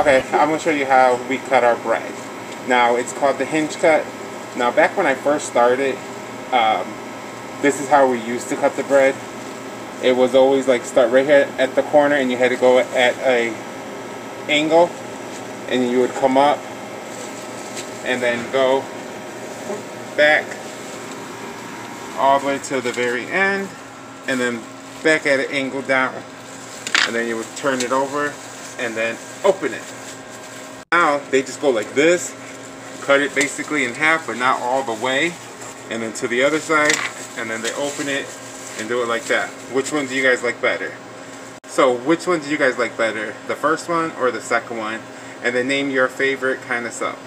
Okay, I'm going to show you how we cut our bread. Now, it's called the hinge cut. Now, back when I first started, this is how we used to cut the bread. It was always like start right here at the corner, and you had to go at a angle, and you would come up and then go back all the way to the very end, and then back at an angle down, and then you would turn it over and then open it. Now they just go like this, cut it basically in half, but not all the way, and then to the other side, and then they open it and do it like that. Which one do you guys like better? So which one do you guys like better, the first one or the second one? And then name your favorite kind of sub.